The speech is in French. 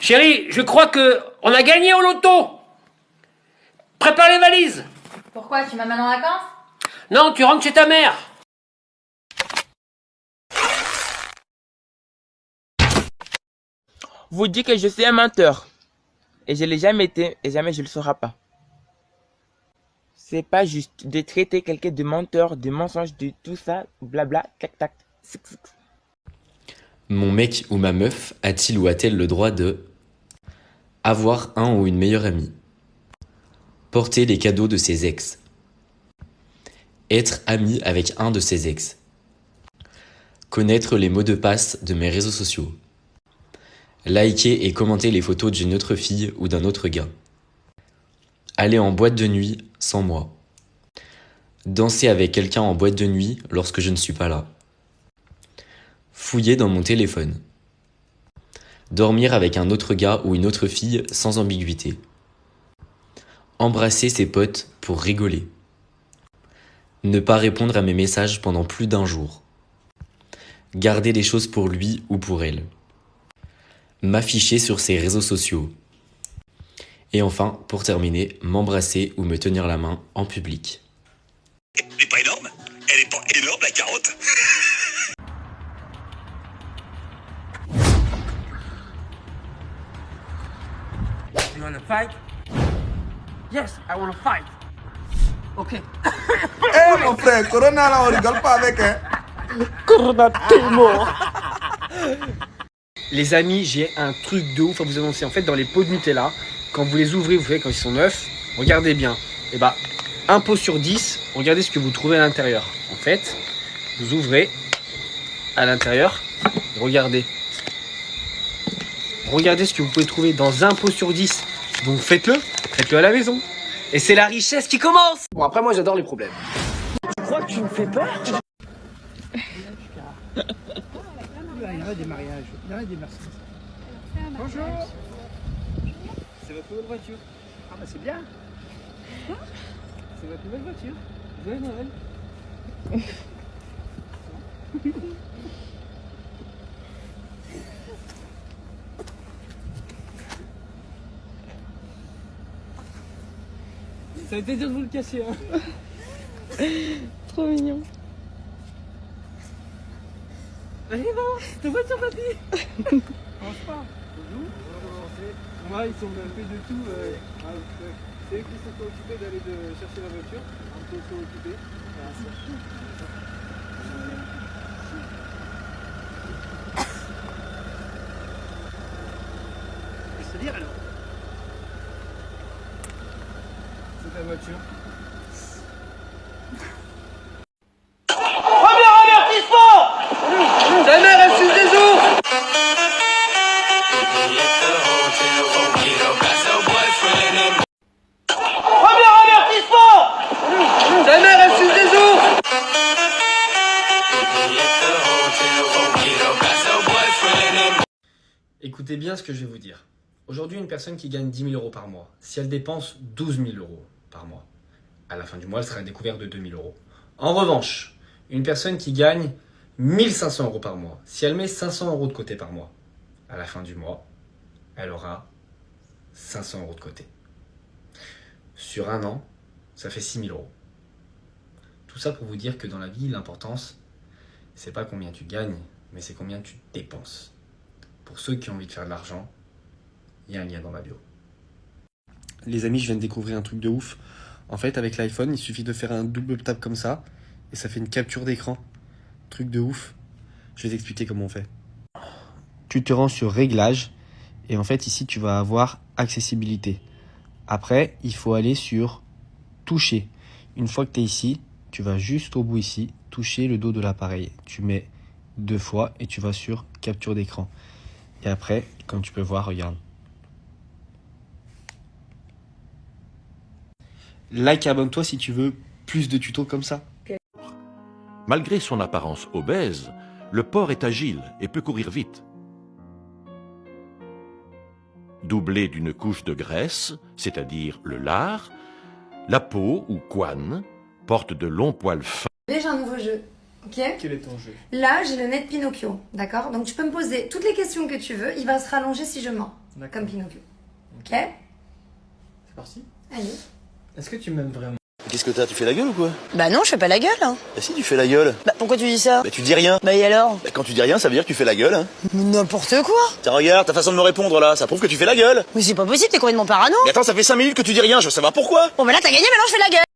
Chérie, je crois que on a gagné au loto. Prépare les valises. Pourquoi, tu m'amènes en vacances? Non, tu rentres chez ta mère. Vous dites que je suis un menteur. Et je l'ai jamais été et jamais je le serai pas. C'est pas juste de traiter quelqu'un de menteur, de mensonge, de tout ça, blabla, tac tac. Mon mec ou ma meuf a-t-il ou a-t-elle le droit de avoir un ou une meilleure amie, porter les cadeaux de ses ex, être ami avec un de ses ex, connaître les mots de passe de mes réseaux sociaux, liker et commenter les photos d'une autre fille ou d'un autre gars, aller en boîte de nuit sans moi, danser avec quelqu'un en boîte de nuit lorsque je ne suis pas là, fouiller dans mon téléphone, dormir avec un autre gars ou une autre fille sans ambiguïté, embrasser ses potes pour rigoler, ne pas répondre à mes messages pendant plus d'un jour, garder les choses pour lui ou pour elle, m'afficher sur ses réseaux sociaux, et enfin, pour terminer, m'embrasser ou me tenir la main en public. Elle est pas énorme? Elle est pas énorme, la carotte? You wanna fight? Yes, I wanna fight. Ok. Eh mon frère, Corona là on rigole pas avec hein. Corona, t'es mort. Les amis, j'ai un truc de ouf à vous annoncer. En fait, dans les pots de Nutella, quand vous les ouvrez, vous voyez, quand ils sont neufs, regardez bien. Et bah, un pot sur 10, regardez ce que vous trouvez à l'intérieur. En fait, vous ouvrez à l'intérieur et regardez. Regardez ce que vous pouvez trouver dans un pot sur 10. Donc faites-le à la maison. Et c'est la richesse qui commence. Bon, après, moi, j'adore les problèmes. Tu crois que tu me fais peur? Il y en a des mariages, il y en a des Mercedes. Bonjour. C'est votre nouvelle voiture. Ah bah c'est bien. C'est votre nouvelle voiture. Joyeux Noël. Ça a été dur de vous le cacher hein. Trop mignon. Allez, va, c'est ta voiture, papy. Pense pas. Bonjour. Moi, ils sont un peu de tout. C'est eux qui sont occupés d'aller chercher la voiture. Un peu trop occupés. Qu'est-ce que dire alors? C'est ta voiture. Ta mère, elle suce des jours. Premier avertissement. Ta mère, elle suce des jours. Écoutez bien ce que je vais vous dire. Aujourd'hui, une personne qui gagne 10 000 euros par mois, si elle dépense 12 000 euros par mois, à la fin du mois, elle sera découverte de 2 000 euros. En revanche, une personne qui gagne 1 500 euros par mois, si elle met 500 euros de côté par mois, à la fin du mois, elle aura 500 euros de côté. Sur un an, ça fait 6 000 euros. Tout ça pour vous dire que dans la vie, l'importance, c'est pas combien tu gagnes, mais c'est combien tu dépenses. Pour ceux qui ont envie de faire de l'argent, il y a un lien dans ma bio. Les amis, je viens de découvrir un truc de ouf. En fait, avec l'iPhone, il suffit de faire un double tap comme ça, et ça fait une capture d'écran. Truc de ouf. Je vais t'expliquer comment on fait. Tu te rends sur Réglages, et en fait, ici, tu vas avoir Accessibilité. Après, il faut aller sur Toucher. Une fois que tu es ici, tu vas juste au bout ici, toucher le dos de l'appareil. Tu mets 2 fois et tu vas sur Capture d'écran. Et après, comme tu peux voir, regarde. Like et abonne-toi si tu veux plus de tutos comme ça. Malgré son apparence obèse, le porc est agile et peut courir vite. Doublé d'une couche de graisse, c'est-à-dire le lard, la peau ou couenne porte de longs poils fins. J'ai un nouveau jeu. Ok. Quel est ton jeu? Là, j'ai le nez de Pinocchio, d'accord? Donc tu peux me poser toutes les questions que tu veux, il va se rallonger si je mens, comme Pinocchio. Ok? C'est parti. Allez. Est-ce que tu m'aimes vraiment? Qu'est-ce que t'as? Tu fais la gueule ou quoi? Bah non, je fais pas la gueule. Hein. Bah si, tu fais la gueule. Bah pourquoi tu dis ça? Bah tu dis rien. Bah et alors? Bah quand tu dis rien, ça veut dire que tu fais la gueule, hein. N'importe quoi. Tiens, regarde, ta façon de me répondre là, ça prouve que tu fais la gueule. Mais c'est pas possible, t'es complètement parano. Mais attends, ça fait 5 minutes que tu dis rien, je veux savoir pourquoi. Bon bah là t'as gagné, maintenant je fais la gueule.